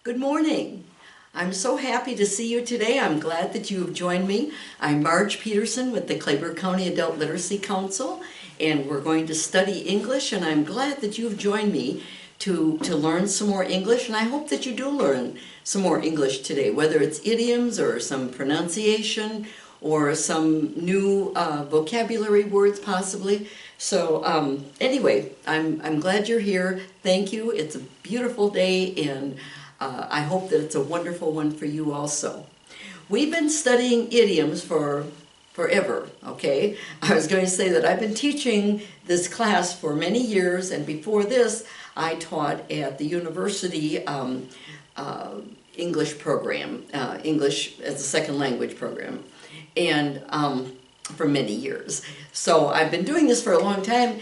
Good morning. I'm so happy to see you today. I'm glad that you have joined me. I'm Marge Peterson with the Claiborne County Adult Literacy Council, and we're going to study English, and I'm glad that you've joined me to learn some more English, and I hope that you do learn some more English today, whether it's idioms or some pronunciation or some new vocabulary words possibly. So anyway, I'm glad you're here. Thank you. It's a beautiful day, and I hope that it's a wonderful one for you also. We've been studying idioms for forever, okay? I was going to say that I've been teaching this class for many years, and before this I taught at the university English program, English as a second language program, and for many years. So I've been doing this for a long time,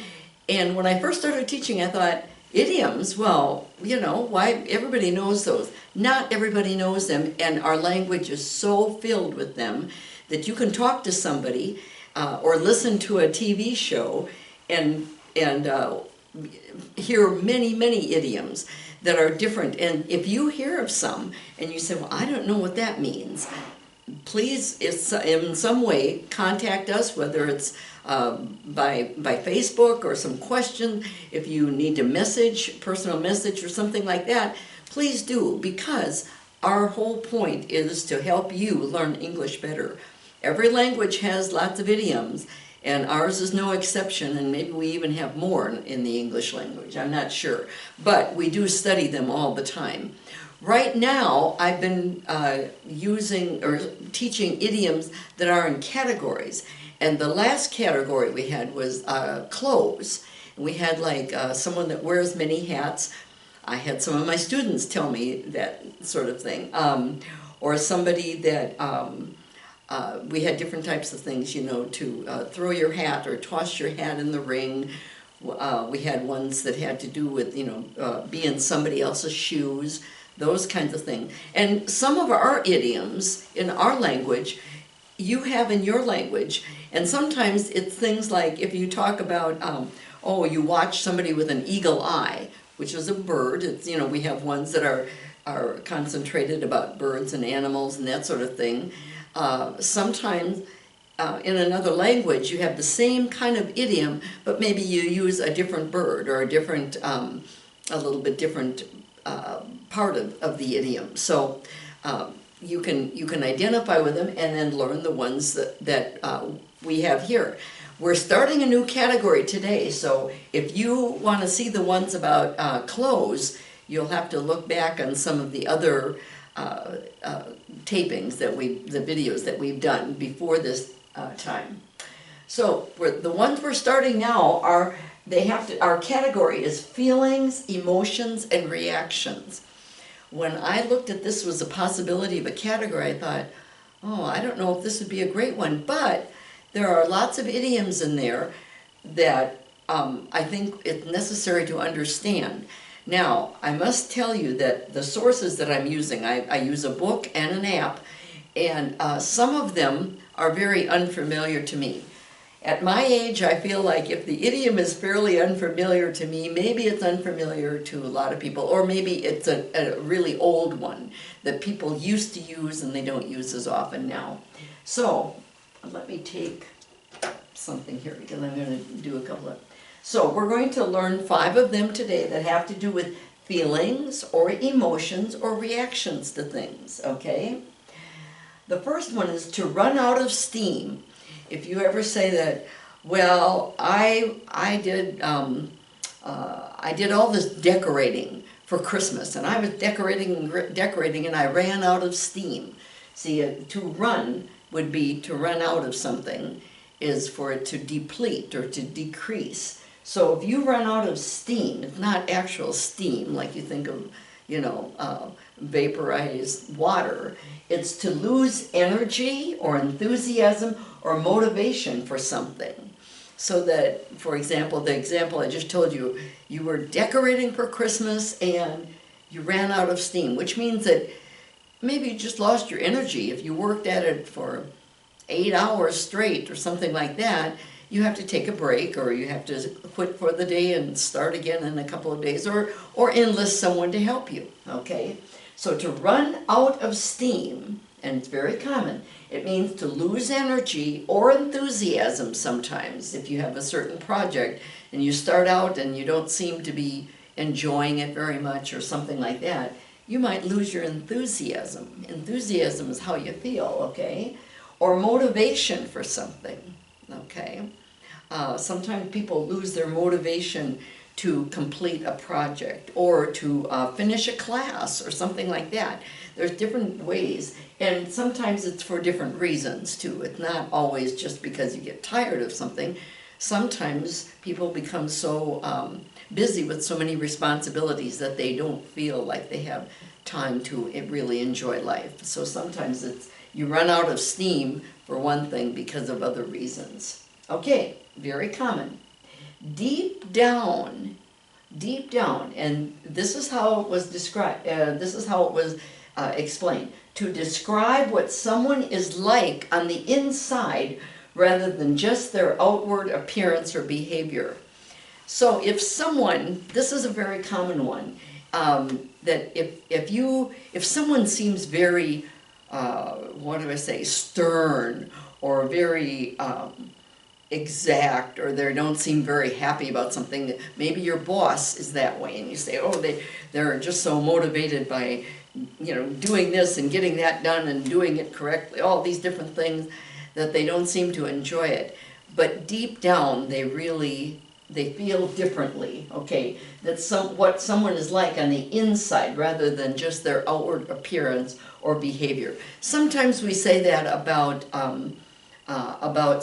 and when I first started teaching I thought, idioms, well, you know, why everybody knows those. Not everybody knows them, and our language is so filled with them that you can talk to somebody or listen to a TV show and hear many idioms that are different. And if you hear of some and you say, well, I don't know what that means, please, in some way, contact us, whether it's by Facebook or some question. If you need a message, personal message or something like that, please do, because our whole point is to help you learn English better. Every language has lots of idioms, and ours is no exception, and maybe we even have more in the English language, I'm not sure. But we do study them all the time. Right now, I've been using or teaching idioms that are in categories. And the last category we had was clothes. We had like someone that wears many hats. I had some of my students tell me that sort of thing. Or somebody that, we had different types of things, you know, to throw your hat or toss your hat in the ring. We had ones that had to do with, you know, be in somebody else's shoes, those kinds of things. And some of our idioms in our language, you have in your language, and sometimes it's things like if you talk about, oh, you watch somebody with an eagle eye, which is a bird. It's, you know, we have ones that are concentrated about birds and animals and that sort of thing. Sometimes in another language you have the same kind of idiom, but maybe you use a different bird or a different, a little bit different part of the idiom. So you can identify with them and then learn the ones that we have here. We're starting a new category today, so if you want to see the ones about clothes, you'll have to look back on some of the other tapings that the videos that we've done before this time. So the ones we're starting now are, our category is feelings, emotions, and reactions. When I looked at this was a possibility of a category, I thought, oh, I don't know if this would be a great one, but there are lots of idioms in there that I think it's necessary to understand. Now, I must tell you that the sources that I'm using, I use a book and an app, and some of them are very unfamiliar to me. At my age, I feel like if the idiom is fairly unfamiliar to me, maybe it's unfamiliar to a lot of people, or maybe it's a really old one that people used to use and they don't use as often now. So, let me take something here because I'm going to do a couple of... So, we're going to learn 5 of them today that have to do with feelings or emotions or reactions to things, okay? The first one is to run out of steam. If you ever say that, well, I did all this decorating for Christmas, and I was decorating, and I ran out of steam. See, to run would be to run out of something, is for it to deplete or to decrease. So if you run out of steam, it's not actual steam like you think of, you know, vaporized water. It's to lose energy or enthusiasm or motivation for something. So that, for example, the example I just told you, you were decorating for Christmas and you ran out of steam, which means that maybe you just lost your energy. If you worked at it for 8 hours straight or something like that, you have to take a break, or you have to quit for the day and start again in a couple of days, or enlist someone to help you, okay? So to run out of steam, and it's very common, it means to lose energy or enthusiasm sometimes. If you have a certain project and you start out and you don't seem to be enjoying it very much or something like that, you might lose your enthusiasm. Enthusiasm is how you feel, okay? Or motivation for something, okay? Sometimes people lose their motivation to complete a project or to finish a class or something like that. There's different ways, and sometimes it's for different reasons too. It's not always just because you get tired of something. Sometimes people become so busy with so many responsibilities that they don't feel like they have time to really enjoy life. So sometimes it's you run out of steam for one thing because of other reasons. Okay, very common. Deep down, and this is how it was described, this is how it was explained. To describe what someone is like on the inside rather than just their outward appearance or behavior. So if someone, this is a very common one, that if someone seems very, what do I say, stern or very exact, or they don't seem very happy about something, that maybe your boss is that way, and you say, oh, they're just so motivated by, you know, doing this and getting that done and doing it correctly, all these different things, that they don't seem to enjoy it. But deep down, they feel differently, okay? That's what someone is like on the inside rather than just their outward appearance or behavior. Sometimes we say that about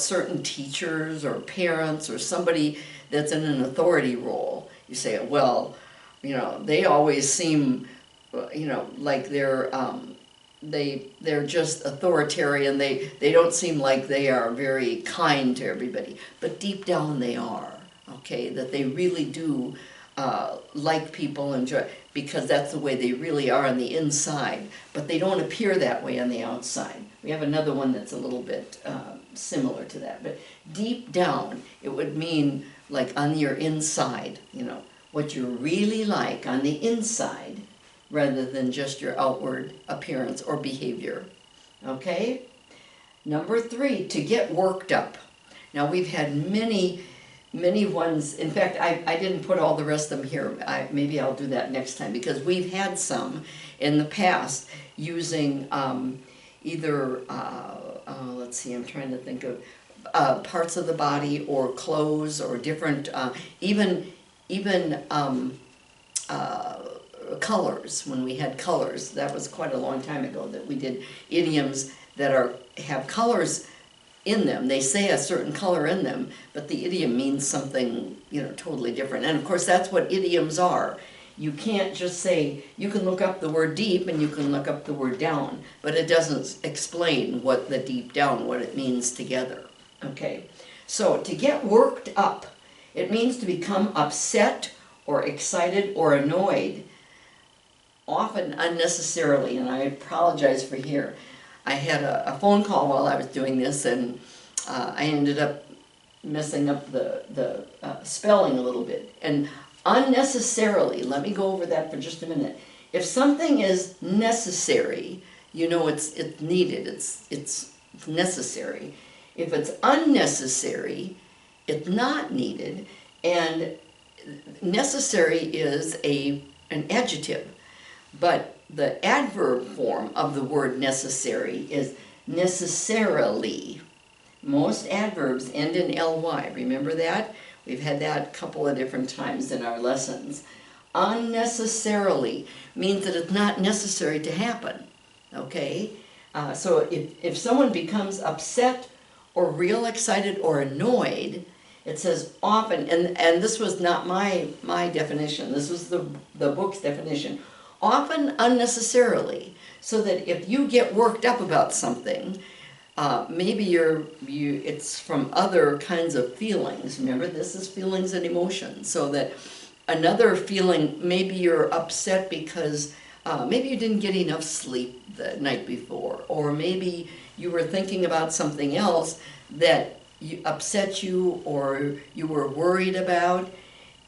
certain teachers or parents or somebody that's in an authority role. You say, well, you know, they always seem, you know, like they're just authoritarian. They don't seem like they are very kind to everybody, but deep down they are. Okay, that they really do like people, enjoy, because that's the way they really are on the inside, but they don't appear that way on the outside. We have another one that's a little bit similar to that, but deep down it would mean like on your inside, you know, what you're really like on the inside rather than just your outward appearance or behavior. Okay? Number 3, to get worked up. Now we've had many ones. In fact, I didn't put all the rest of them here. Maybe I'll do that next time, because we've had some in the past using either, let's see, I'm trying to think of parts of the body or clothes or different, even colors. When we had colors, that was quite a long time ago that we did idioms that have colors in them. They say a certain color in them, but the idiom means something, you know, totally different. And of course that's what idioms are. You can't just say, you can look up the word deep and you can look up the word down, but it doesn't explain what the deep down, what it means together. Okay, so to get worked up, it means to become upset or excited or annoyed, often unnecessarily. And I apologize for here. I had a phone call while I was doing this, and I ended up messing up the spelling a little bit. And unnecessarily, let me go over that for just a minute. If something is necessary, you know it's needed, it's necessary. If it's unnecessary, it's not needed. And necessary is an adjective, but the adverb form of the word necessary is necessarily. Most adverbs end in ly. Remember that? We've had that a couple of different times in our lessons. Unnecessarily means that it's not necessary to happen. Okay? So if someone becomes upset or real excited or annoyed, it says often, and this was not my definition, this was the book's definition, often unnecessarily, so that if you get worked up about something, maybe it's from other kinds of feelings. Remember, this is feelings and emotions. So that another feeling, maybe you're upset because maybe you didn't get enough sleep the night before, or maybe you were thinking about something else that upset you or you were worried about,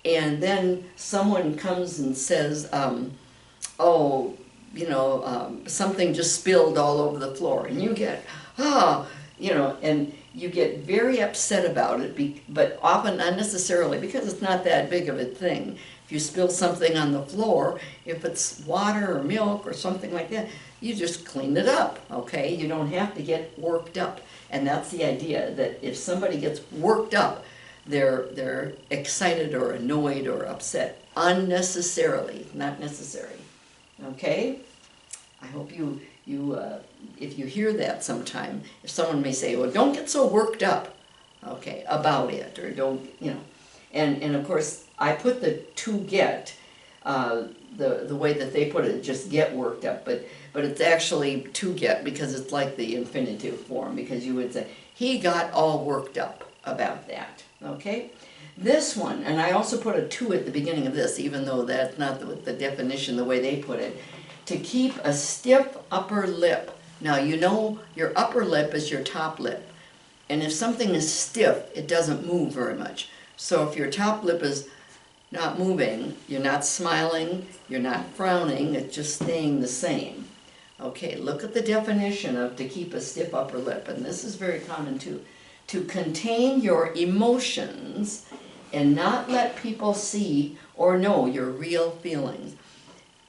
and then someone comes and says, oh, something just spilled all over the floor, and you get, and you get very upset about it, but often unnecessarily, because it's not that big of a thing. If you spill something on the floor, if it's water or milk or something like that, you just clean it up, okay? You don't have to get worked up. And that's the idea, that if somebody gets worked up, they're excited or annoyed or upset unnecessarily, not necessary. Okay? I hope you if you hear that sometime, if someone may say, well, don't get so worked up, okay, about it, or don't, and of course, I put the to get, the way that they put it, just get worked up, but it's actually to get, because it's like the infinitive form, because you would say, he got all worked up about that, okay? This one, and I also put a to at the beginning of this, even though that's not the definition the way they put it, to keep a stiff upper lip. Now, your upper lip is your top lip, and if something is stiff, it doesn't move very much. So if your top lip is not moving, you're not smiling, you're not frowning, it's just staying the same. Okay, look at the definition of to keep a stiff upper lip, and this is very common too. To contain your emotions and not let people see or know your real feelings.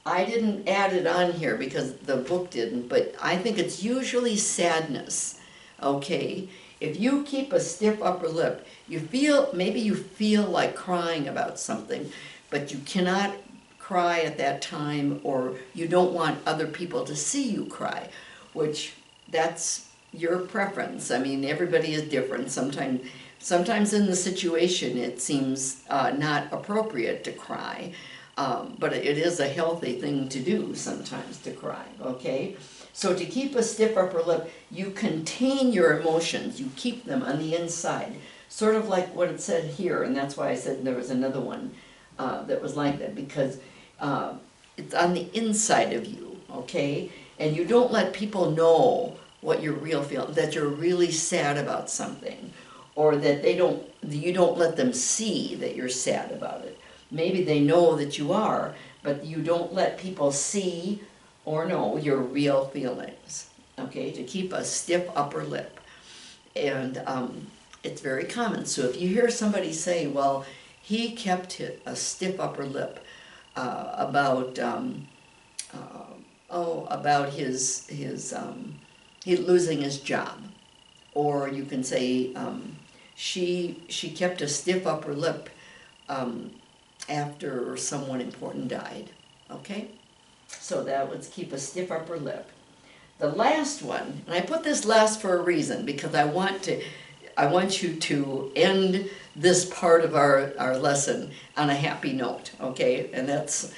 I didn't add it on here because the book didn't, but I think it's usually sadness, okay? If you keep a stiff upper lip, maybe you feel like crying about something, but you cannot cry at that time, or you don't want other people to see you cry, which that's your preference. I mean, everybody is different. Sometimes in the situation it seems not appropriate to cry, but it is a healthy thing to do sometimes, to cry, okay? So to keep a stiff upper lip, you contain your emotions, you keep them on the inside, sort of like what it said here, and that's why I said there was another one that was like that, because it's on the inside of you, okay? And you don't let people know what you're feeling, that you're really sad about something, or that you don't let them see that you're sad about it. Maybe they know that you are, but you don't let people see or know your real feelings, okay? To keep a stiff upper lip. And it's very common. So if you hear somebody say, well, he kept a stiff upper lip about his he losing his job, or you can say she kept a stiff upper lip after someone important died, okay? So that would keep a stiff upper lip. The last one, and I put this last for a reason, because I want you to end this part of our lesson on a happy note, okay? And that's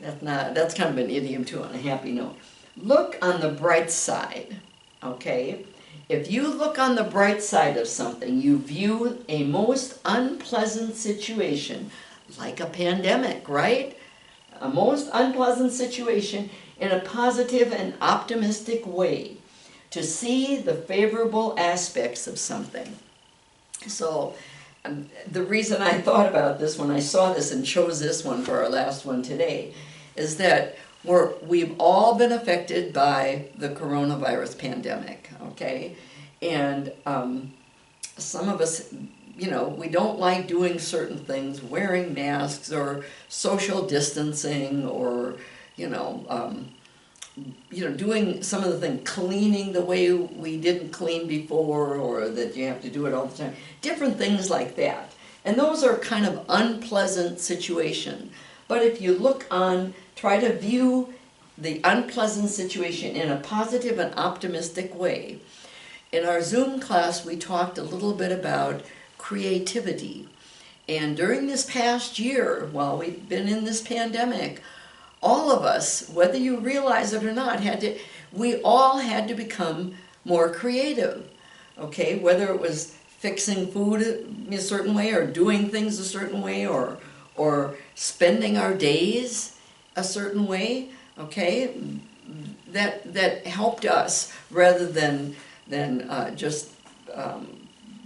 kind of an idiom too, on a happy note. Look on the bright side, okay? If you look on the bright side of something, you view a most unpleasant situation, like a pandemic, right? A most unpleasant situation in a positive and optimistic way, to see the favorable aspects of something. So the reason I thought about this when I saw this and chose this one for our last one today is that we've all been affected by the coronavirus pandemic, okay? And some of us, we don't like doing certain things, wearing masks or social distancing, or, doing some of the things, cleaning the way we didn't clean before, or that you have to do it all the time. Different things like that. And those are kind of unpleasant situations. But if you try to view the unpleasant situation in a positive and optimistic way. In our Zoom class, we talked a little bit about creativity. And during this past year, while we've been in this pandemic, all of us, whether you realize it or not, we all had to become more creative, okay? Whether it was fixing food a certain way, or doing things a certain way, or spending our days a certain way, okay? That helped us, rather than just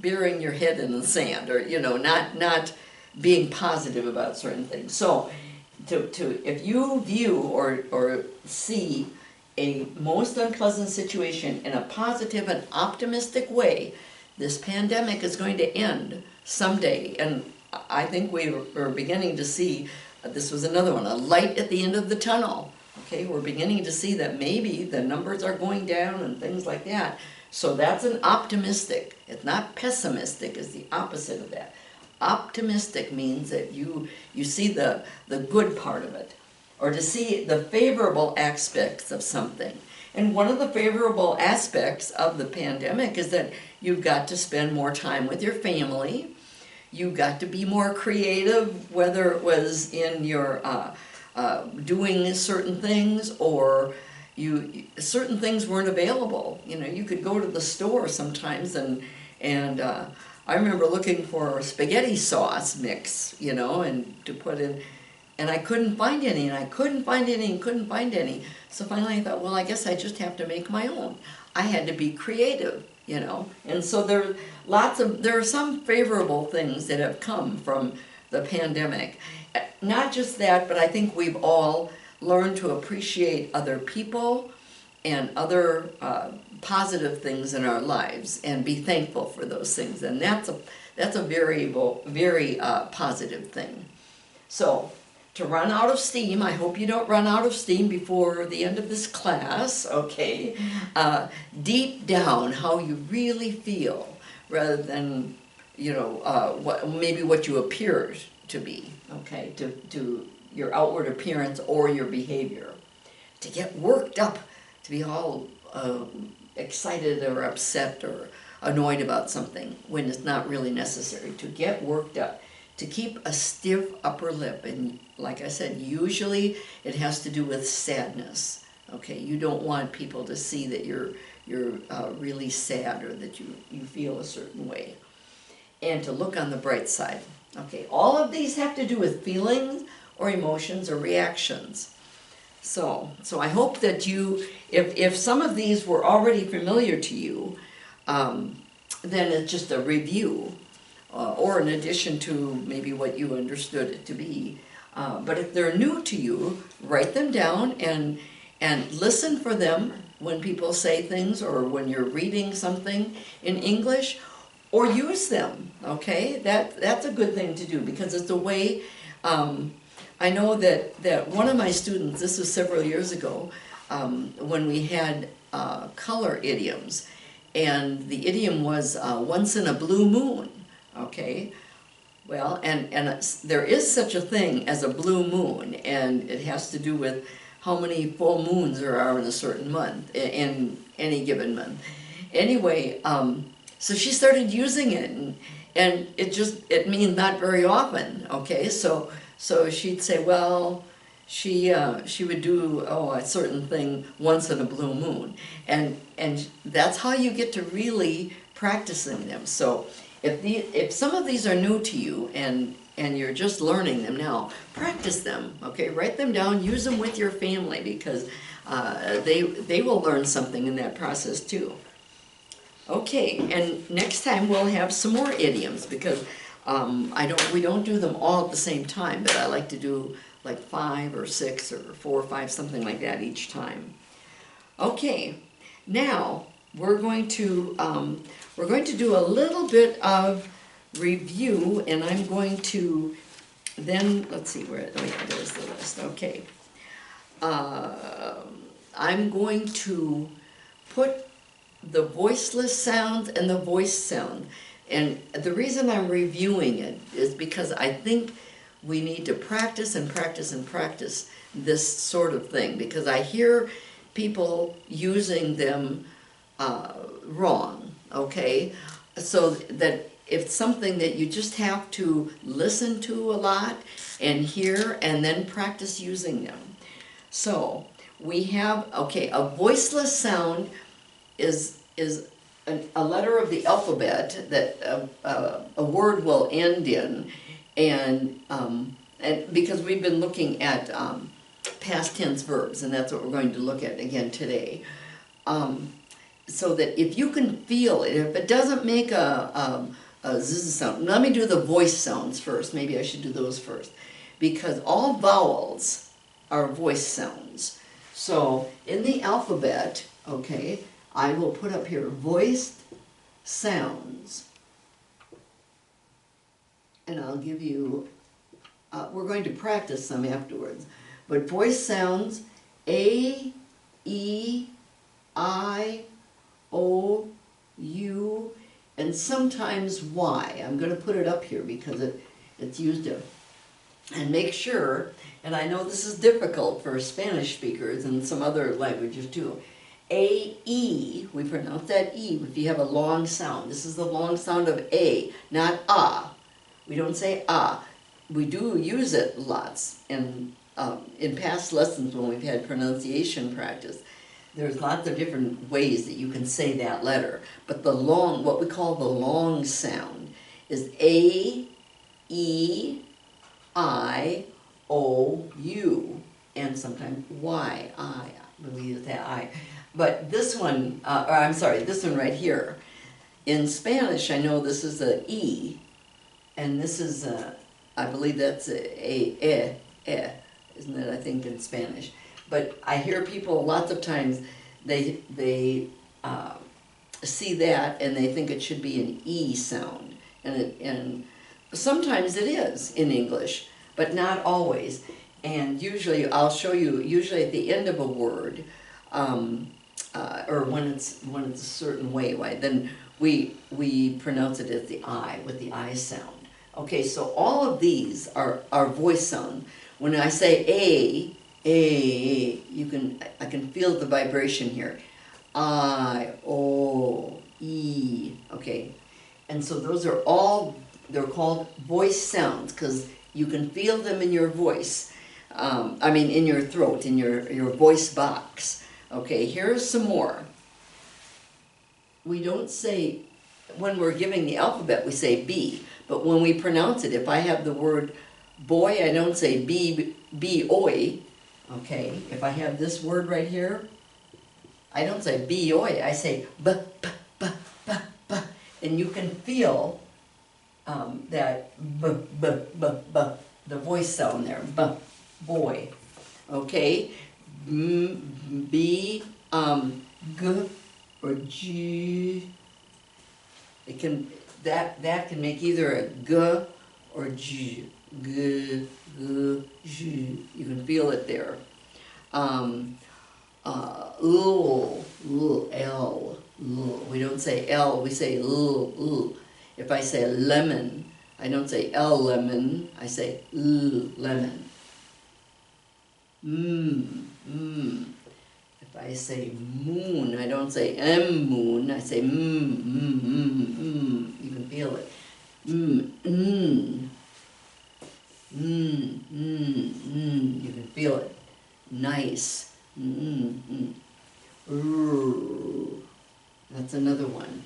burying your head in the sand, or not being positive about certain things. So if you view or see a most unpleasant situation in a positive and optimistic way, this pandemic is going to end someday. And I think we're beginning to see, this was another one, a light at the end of the tunnel. Okay, we're beginning to see that maybe the numbers are going down and things like that. So that's an optimistic. It's not pessimistic, it's the opposite of that. Optimistic means that you see the good part of it, or to see the favorable aspects of something. And one of the favorable aspects of the pandemic is that you've got to spend more time with your family. You've got to be more creative, whether it was in your doing certain things, or certain things weren't available. You know, you could go to the store sometimes and I remember looking for spaghetti sauce mix, you know, and to put in, and I couldn't find any, and I couldn't find any, and couldn't find any. So finally I thought, well, I guess I just have to make my own. I had to be creative, you know. And so there are some favorable things that have come from the pandemic. Not just that, but I think we've all learned to appreciate other people and other positive things in our lives, and be thankful for those things, and that's a very positive thing. So, to run out of steam, I hope you don't run out of steam before the end of this class, okay? Deep down, how you really feel, rather than, you know, what you appear to be, okay? To your outward appearance or your behavior. To get worked up, to be all excited or upset or annoyed about something when it's not really necessary. To get worked up, to keep a stiff upper lip, and like I said, usually it has to do with sadness. Okay, you don't want people to see that you're really sad, or that you feel a certain way. And to look on the bright side. Okay, all of these have to do with feelings or emotions or reactions. So I hope that you, if some of these were already familiar to you, then it's just a review, or in addition to maybe what you understood it to be. But if they're new to you, write them down and listen for them when people say things, or when you're reading something in English, or use them, okay? That's a good thing to do, because it's a way. I know that one of my students, this was several years ago, when we had color idioms, and the idiom was once in a blue moon, okay? Well, and there is such a thing as a blue moon, and it has to do with how many full moons there are in a certain month, in any given month. Anyway, so she started using it, and it means not very often, okay? So she'd say, well, she would do a certain thing once in a blue moon, and that's how you get to really practicing them. So if some of these are new to you and you're just learning them now, practice them. Okay, write them down, use them with your family, because they will learn something in that process too. Okay, and next time we'll have some more idioms, because we don't do them all at the same time, but I like to do like 5 or 6 or 4 or 5, something like that each time. Okay, now we're going to do a little bit of review, and I'm going to then, let's see where, oh yeah, there's the list. Okay, I'm going to put the voiceless sound and the voice sound. And the reason I'm reviewing it is because I think we need to practice and practice and practice this sort of thing, because I hear people using them wrong, okay? So that it's something that you just have to listen to a lot and hear, and then practice using them. So we have, okay, a voiceless sound is a letter of the alphabet that a word will end in, and because we've been looking at past tense verbs, and that's what we're going to look at again today. So that if you can feel it, if it doesn't make a zzz sound, let me do the voice sounds first. Maybe I should do those first. because all vowels are voice sounds. So in the alphabet, okay, I will put up here voiced sounds. And I'll give you, we're going to practice some afterwards, but voice sounds A, E, I, O, U, and sometimes Y. I'm going to put it up here because it's used to. And make sure, and I know this is difficult for Spanish speakers and some other languages too, A, E, we pronounce that E if you have a long sound. This is the long sound of A, not ah. We don't say ah. We do use it lots in past lessons when we've had pronunciation practice. There's lots of different ways that you can say that letter. But the long, what we call the long sound, is A, E, I, O, U, and sometimes Y, I. We use that I. But this one, or I'm sorry, this one right here. In Spanish, I know this is a E, and this is I believe that's a isn't it? I think in Spanish. But I hear people lots of times they see that and they think it should be an E sound, and sometimes it is in English, but not always. And usually, I'll show you. Usually at the end of a word, or when it's a certain way, then we pronounce it as the I with the I sound. Okay, so all of these are voice sound. When I say A, I can feel the vibration here. I, O, E, okay. And so those are all, they're called voice sounds because you can feel them in your voice. In your throat, in your voice box. Okay, here's some more. We don't say, when we're giving the alphabet, we say B. But when we pronounce it, if I have the word boy, I don't say B-oi. Okay, if I have this word right here, I don't say B-oi, I say b-b-b-b-b. And you can feel that b-b-b-b, the voice sound there, b-boy. Okay, B, G, or G. It can, that can make either a G or G. G, G, G. You can feel it there. L, L. We don't say L, we say L. If I say lemon, I don't say L lemon, I say L lemon. If I say moon, I don't say M moon, I say You can feel it. You can feel it. Nice. That's another one.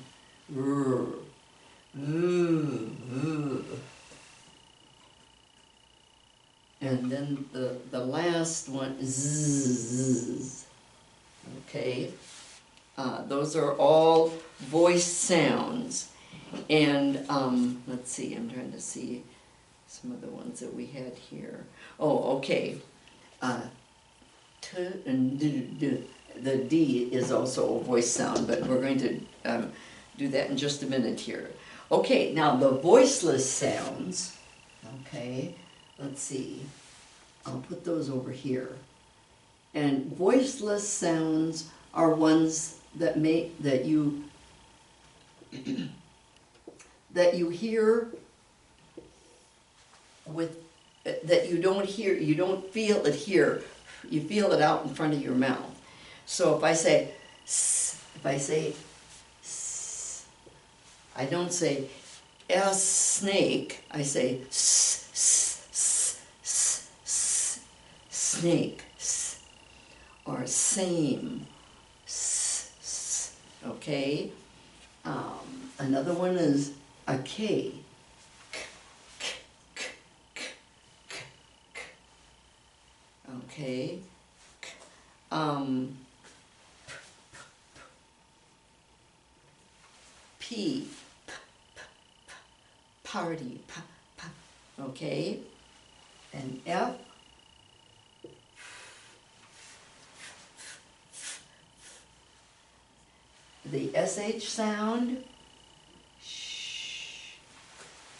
And then the last one, Z. Okay, those are all voice sounds. And let's see, I'm trying to see some of the ones that we had here. Oh, okay. T and D. The D is also a voice sound, but we're going to do that in just a minute here. Okay, now the voiceless sounds, okay, let's see. I'll put those over here. And voiceless sounds are ones that you hear with, that you don't hear, you don't feel it here, you feel it out in front of your mouth. So if I say s, I don't say S snake, I say snake, or same, okay? Another one is a K. Okay. P. Party. Okay. and F, the SH sound, shh,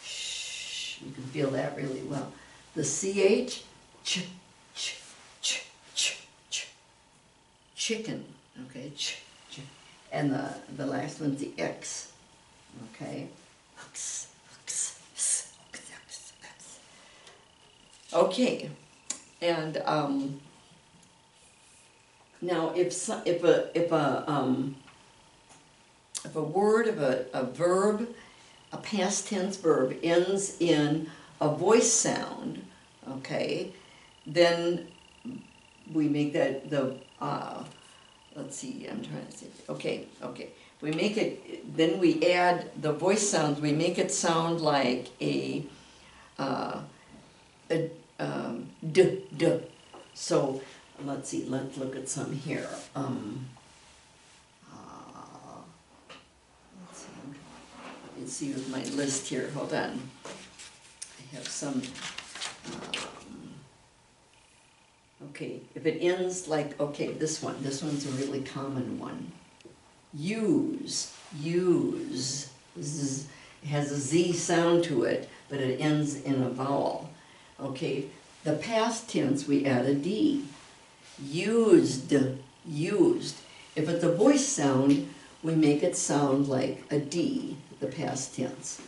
shh, you can feel that really well. The CH, ch, ch, ch, ch, ch, chicken, okay, ch, ch, and the last one's the X, okay. Okay, and now if a word of a verb, a past tense verb ends in a voice sound, okay, then we make that the let's see, I'm trying to see. Okay. We make it, then we add the voice sounds, we make it sound like a d, d. So, let's see, let's look at some here. Let's see with my list here, hold on. I have some, okay, if it ends like, okay, this one's a really common one. Use, zzz, it has a Z sound to it, but it ends in a vowel. Okay, the past tense, we add a D. Used, used. If it's a voice sound, we make it sound like a D, the past tense,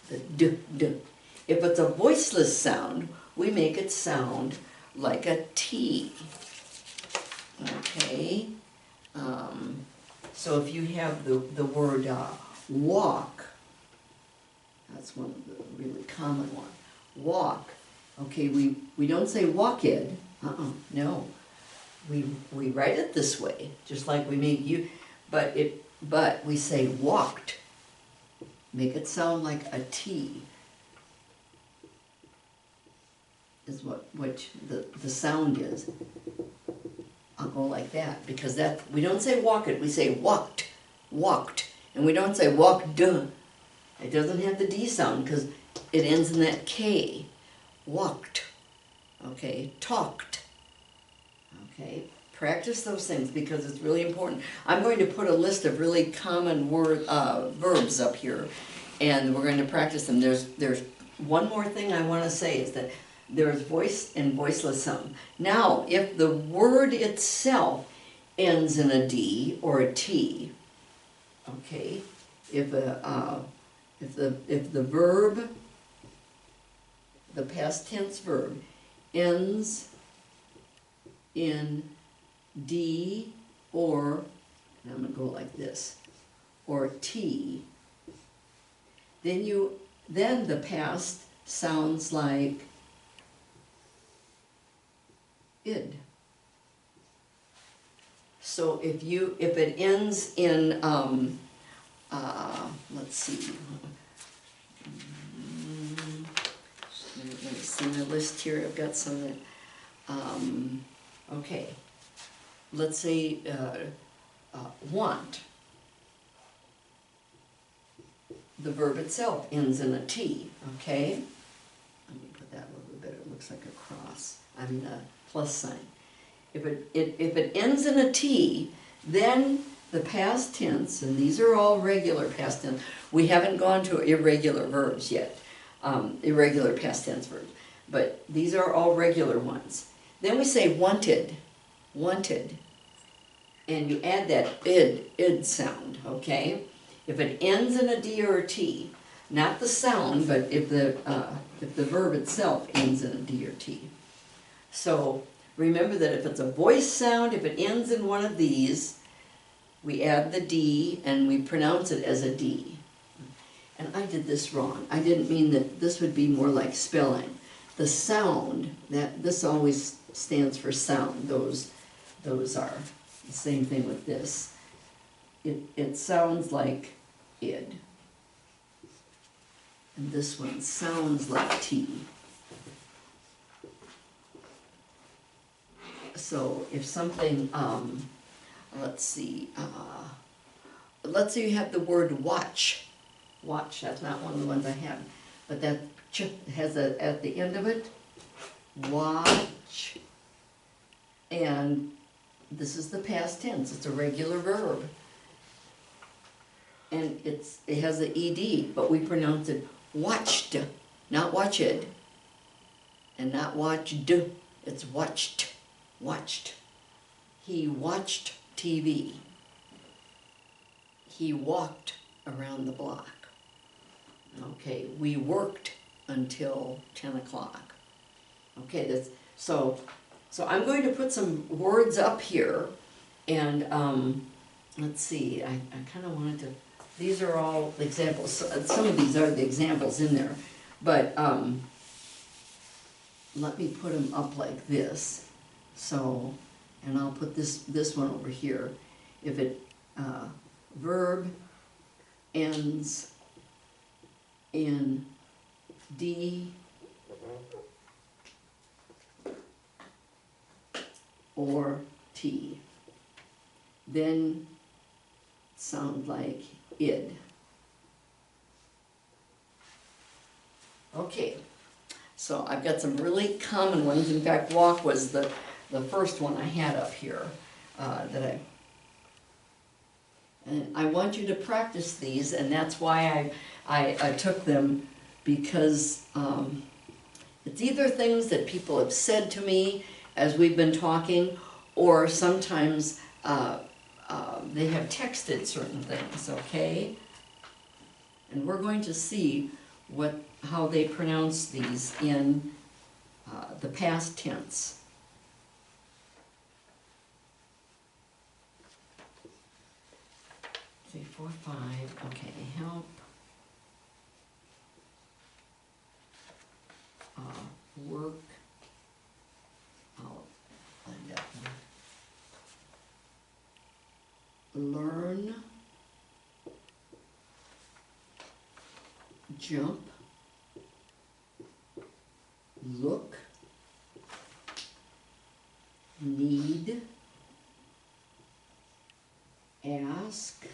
the d, d. If it's a voiceless sound, we make it sound like a T. Okay, so if you have the word walk, that's one of the really common ones. Walk. Okay, we don't say walk-ed. No. We write it this way, just like we make you, but we say walked. Make it sound like a T. Is what the sound is. I'll go like that, because that, we don't say walk it, we say walked, walked. And we don't say walked. It doesn't have the D sound because it ends in that K. Walked. Okay, talked. Okay, practice those things because it's really important. I'm going to put a list of really common verbs up here, and we're going to practice them. There's one more thing I want to say is that there's voice and voiceless sound. Now, if the word itself ends in a D or a T, okay, if the verb, the past tense verb, ends in D or, and I'm going to go like this, or T, then the past sounds like id. So if it ends in let's see, let me see my list here. I've got some that okay, let's say want. The verb itself ends in a T, okay? Let me put that a little bit, it looks like a cross, I mean a plus sign. If it ends in a T, then the past tense, and these are all regular past tense, we haven't gone to irregular verbs yet, irregular past tense verbs, but these are all regular ones. Then we say wanted, wanted, and you add that id sound, okay? If it ends in a D or a T, not the sound, but if the verb itself ends in a D or T. So remember that if it's a voice sound, if it ends in one of these, we add the D and we pronounce it as a D. And I did this wrong. I didn't mean that this would be more like spelling. The sound, this always stands for sound. Those are the same thing with this. It sounds like id. And this one sounds like T. So if something, let's see you have the word watch. Watch, that's not one of the ones I have, but that ch has a, at the end of it, watch, and this is the past tense, it's a regular verb. And it has the ed, but we pronounce it watched, not watched, and not watched, it's watched, watched. He watched TV. He walked around the block. Okay, we worked until 10 o'clock. Okay, so I'm going to put some words up here, and let's see, I kind of wanted to, these are all examples, some of these are the examples in there, but let me put them up like this, so, and I'll put this one over here. If it, verb ends in D or T, then sound like id. Okay, so I've got some really common ones. In fact, walk was the first one I had up here and I want you to practice these, and that's why I took them, because it's either things that people have said to me as we've been talking, or sometimes they have texted certain things, okay? And we're going to see how they pronounce these in the past tense. 3, 4, 5, okay, help. Work. I'll find that one. Learn. Jump. Look. Need. Ask.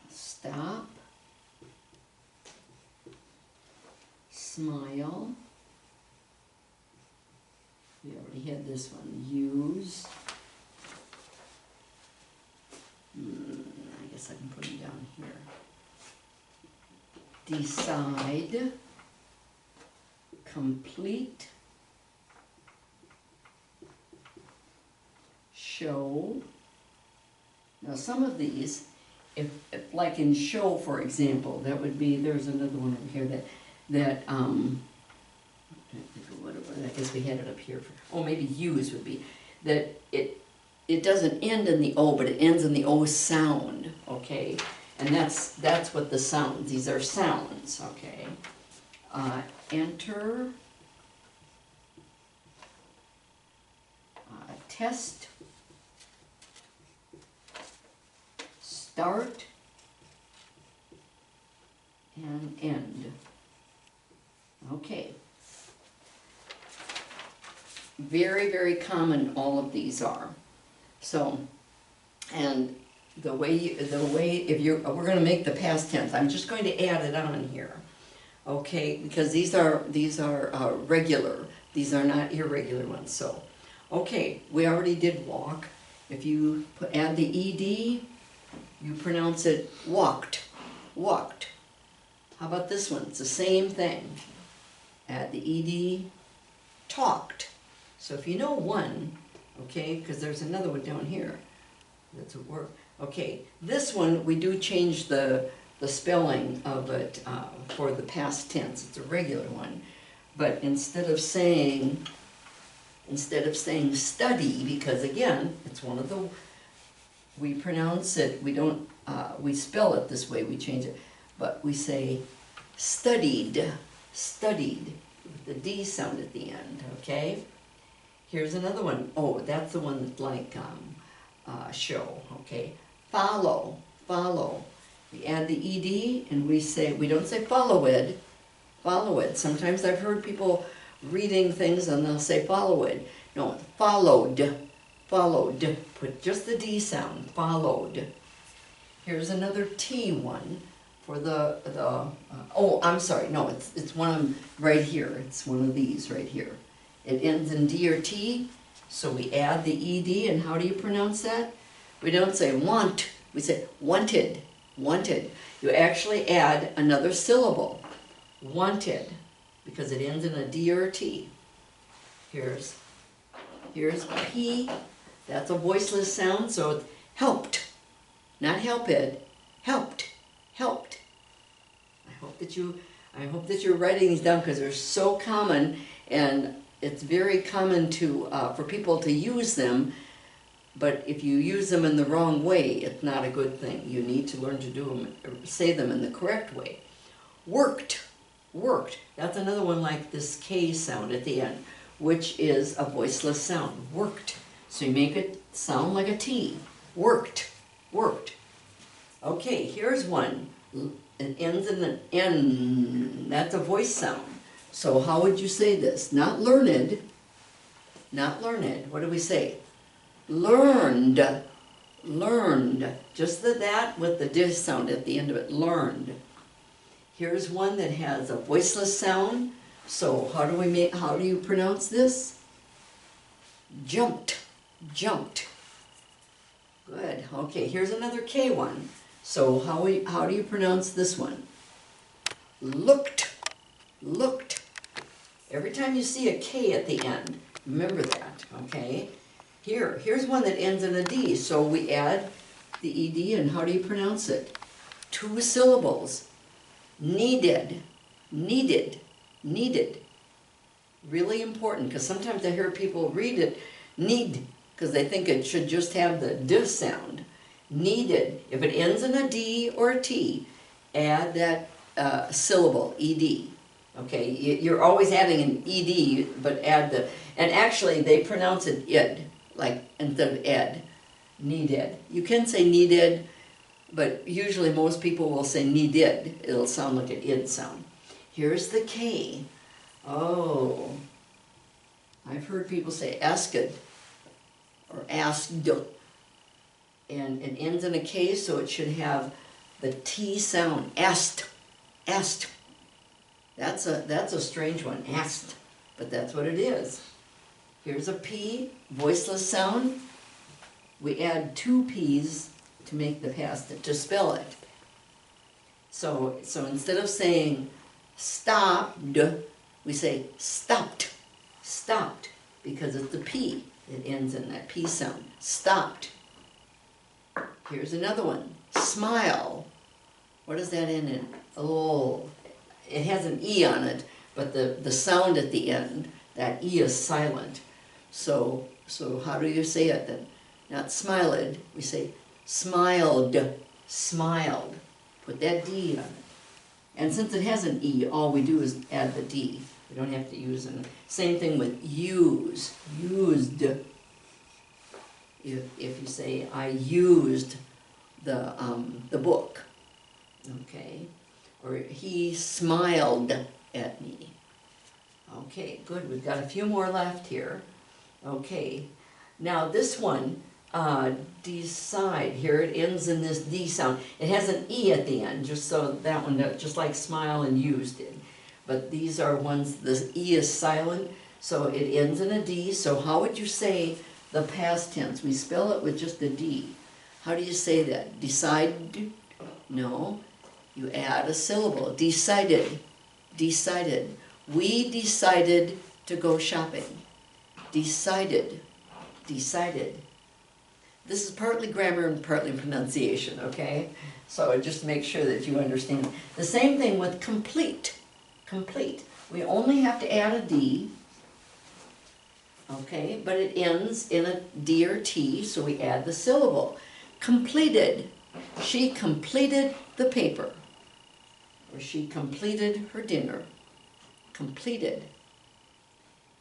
Stop. Smile. We already had this one. Use. I guess I can put them down here. Decide. Complete. Show. Now some of these, if like in show, for example, that would be, there's another one over here that I guess we had it up here for, oh, maybe use would be, that it doesn't end in the O, but it ends in the O sound, okay? And that's what the sounds, these are sounds, okay? Enter, test, start, and end. Okay. Very, very common all of these are. So, and the way if you're, we're going to make the past tense. I'm just going to add it on here. Okay, because these are regular. These are not irregular ones. So, okay, we already did walk. If you add the ed, you pronounce it walked, walked. How about this one? It's the same thing. Add the ed, talked. So if you know one, okay, because there's another one down here. That's a word. Okay, this one we do change the spelling of it for the past tense. It's a regular one, but instead of saying study, because again, it's one of the, we pronounce it, we don't, we spell it this way, we change it, but we say studied, studied, with the D sound at the end, okay? Here's another one. Oh, that's the one that's like show, okay? Follow, follow. We add the ed and we say, we don't say follow it, follow it. Sometimes I've heard people reading things and they'll say follow it. No, followed, followed. Put just the D sound, followed. Here's another T one. for oh, I'm sorry, no, it's one of them right here, it's one of these right here. It ends in D or T, so we add the ED, and how do you pronounce that? We don't say want, we say wanted, wanted. You actually add another syllable, wanted, because it ends in a D or a T. Here's P, that's a voiceless sound, so it's helped, not helped, helped, helped. I hope that you're writing these down because they're so common, and it's very common to for people to use them, but if you use them in the wrong way, it's not a good thing. You need to learn to do them, say them in the correct way. Worked, worked. That's another one like this K sound at the end, which is a voiceless sound. Worked. So you make it sound like a T. Worked, worked. Okay, here's one. It ends in an N. That's a voice sound. So how would you say this? Not learned. Not learned. What do we say? Learned. Learned. Just the that with the D sound at the end of it. Learned. Here's one that has a voiceless sound. So how do you pronounce this? Jumped. Jumped. Good. Okay, here's another K one. So how do you pronounce this one? Looked. Looked. Every time you see a K at the end, remember that, okay? Here's one that ends in a D, so we add the ED, and how do you pronounce it? 2 syllables. Needed. Needed. Needed. Really important, because sometimes I hear people read it, need, because they think it should just have the D sound. Needed. If it ends in a D or a T, add that syllable, ED. Okay, you're always adding an ED, but add the, and actually they pronounce it id, like instead of ed, needed. You can say needed, but usually most people will say needed. It'll sound like an id sound. Here's the K. Oh, I've heard people say asked or asked, and it ends in a K, so it should have the T sound. Asked, asked. That's a strange one, asked, but that's what it is. Here's a P, voiceless sound. We add 2 P's to make the past, to spell it. So instead of saying stopped, we say stopped, stopped, because it's the P. It ends in that P sound, stopped. Here's another one, smile. What does that end in? Oh, it has an E on it, but the sound at the end, that E is silent. So how do you say it then? Not smiled, we say smiled, smiled. Put that D on it. And since it has an E, all we do is add the D. We don't have to use it. Same thing with use, used. If you say, I used the book, okay? Or he smiled at me. Okay, good, we've got a few more left here. Okay, now this one, decide, here it ends in this D sound. It has an E at the end, just so that one, just like smile and use did. But these are ones, the E is silent, so it ends in a D. So how would you say the past tense? We spell it with just a D. How do you say that? Decide? No. You add a syllable. Decided. Decided. We decided to go shopping. Decided. Decided. This is partly grammar and partly pronunciation, okay? So just make sure that you understand. The same thing with complete. Complete. We only have to add a D, okay? But it ends in a D or T, so we add the syllable. Completed. She completed the paper. Or she completed her dinner. Completed.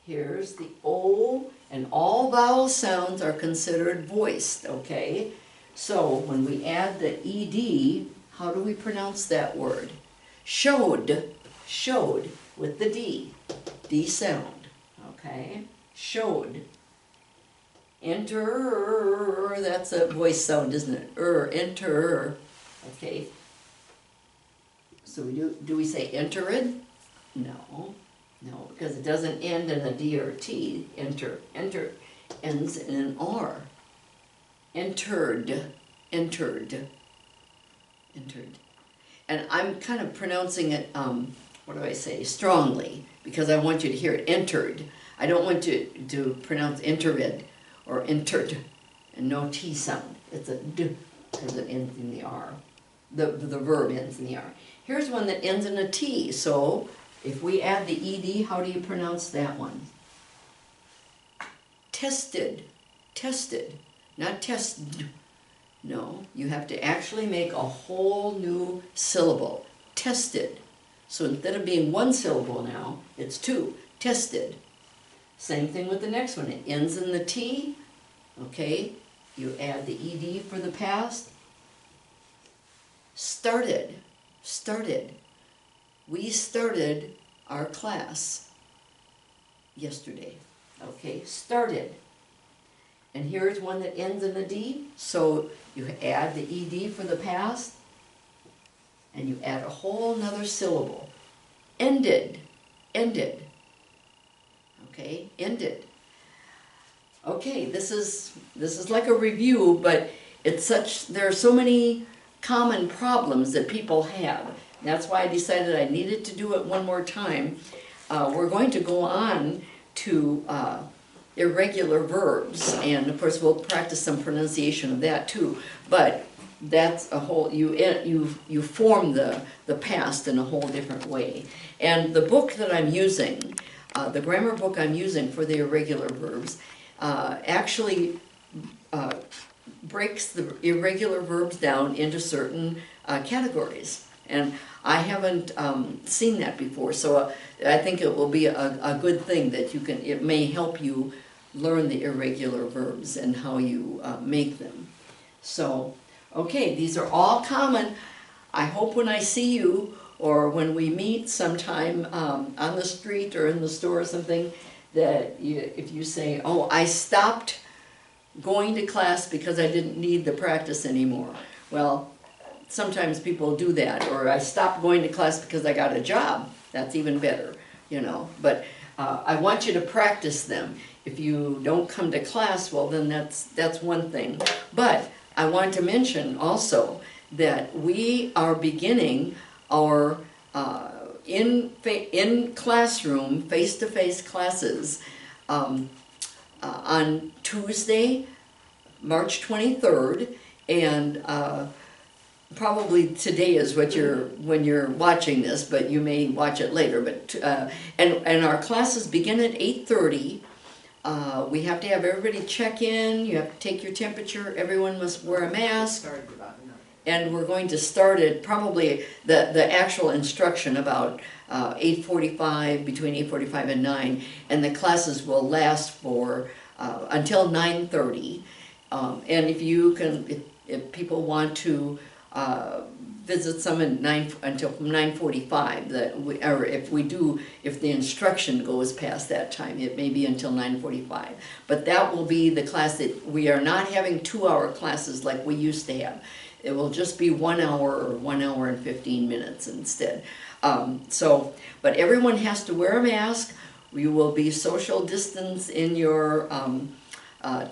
Here's the O, and all vowel sounds are considered voiced, okay? So when we add the ED, how do we pronounce that word? Showed, showed, with the D, D sound, okay? Showed. Enter, that's a voice sound, isn't it? Enter, okay? So do we say entered? No, no, because it doesn't end in a D or a T. Enter ends in an R. Entered, entered, entered. And I'm kind of pronouncing it, what do I say, strongly, because I want you to hear it, entered. I don't want you to pronounce entered or entered, and no T sound. It's a D, because it ends in the R. The verb ends in the R. Here's one that ends in a T, so if we add the ED, how do you pronounce that one? Tested, tested, not tested. No, you have to actually make a whole new syllable. Tested. So instead of being one syllable now, it's two. Tested. Same thing with the next one. It ends in the T. Okay, you add the ED for the past. Started. Started. We started our class yesterday. Okay, started. And here's one that ends in the D, so you add the ED for the past, and you add a whole nother syllable. Ended, ended. Okay, ended. Okay, this is like a review, but there are so many common problems that people have. That's why I decided I needed to do it one more time. We're going to go on to irregular verbs, and of course we'll practice some pronunciation of that too, but that's a whole, you form the past in a whole different way. And the book that I'm using, the grammar book I'm using for the irregular verbs, actually breaks the irregular verbs down into certain categories. And I haven't seen that before, so I think it will be a good thing that it may help you learn the irregular verbs and how you make them. So, okay, these are all common. I hope when I see you or when we meet sometime on the street or in the store or something, that if you say, oh, I stopped going to class because I didn't need the practice anymore. Well, sometimes people do that, or I stopped going to class because I got a job. That's even better, you know. But I want you to practice them. If you don't come to class, well then that's one thing. But I want to mention also that we are beginning our in classroom face-to-face classes on Tuesday, March 23rd, and probably today is when you're watching this, but you may watch it later. But and our classes begin at 8:30. We have to have everybody check in. You have to take your temperature. Everyone must wear a mask. And we're going to start at probably the actual instruction about 8:45, between 8:45 and 9, and the classes will last for until 9:30. And if people want to visit some until 9:45, or if the instruction goes past that time, it may be until 9:45. But that will be the class that we are not having 2-hour classes like we used to have. It will just be 1 hour or 1 hour and 15 minutes instead. But everyone has to wear a mask. You will be social distance in your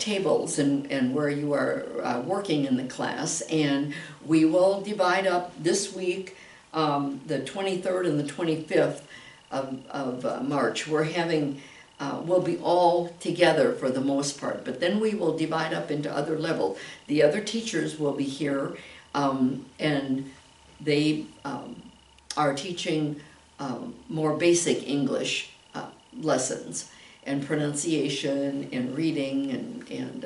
tables and where you are working in the class, and we will divide up this week, the 23rd and the 25th of March. We'll be all together for the most part, but then we will divide up into other levels. The other teachers will be here, and they are teaching more basic English lessons and pronunciation and reading and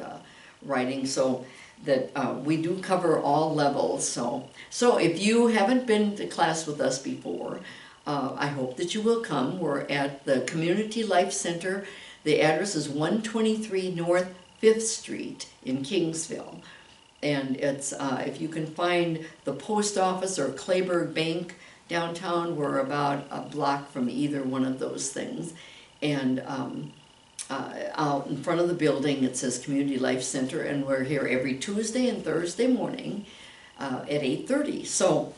writing, so that we do cover all levels. So if you haven't been to class with us before, I hope that you will come. We're at the Community Life Center. The address is 123 North 5th Street in Kingsville. And it's if you can find the post office or Clayburgh Bank downtown, we're about a block from either one of those things. And out in front of the building it says Community Life Center, and we're here every Tuesday and Thursday morning at 8:30. So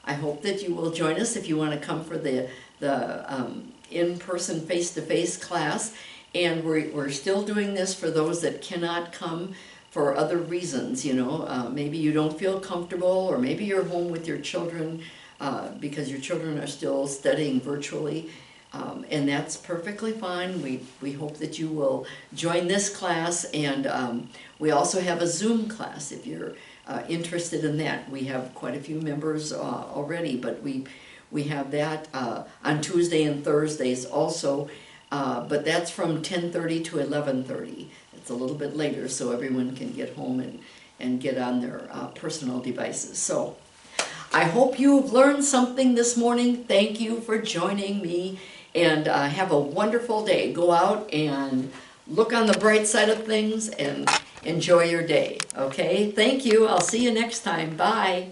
I hope that you will join us if you want to come for the in-person, face-to-face class. And we're still doing this for those that cannot come for other reasons, you know. Maybe you don't feel comfortable, or maybe you're home with your children because your children are still studying virtually. And that's perfectly fine. We hope that you will join this class, and we also have a Zoom class if you're interested in that. We have quite a few members already, but we have that on Tuesday and Thursdays also, but that's from 10:30 to 11:30. It's a little bit later so everyone can get home and get on their personal devices. So I hope you've learned something this morning. Thank you for joining me, and have a wonderful day. Go out and look on the bright side of things and enjoy your day, okay? Thank you. I'll see you next time. Bye.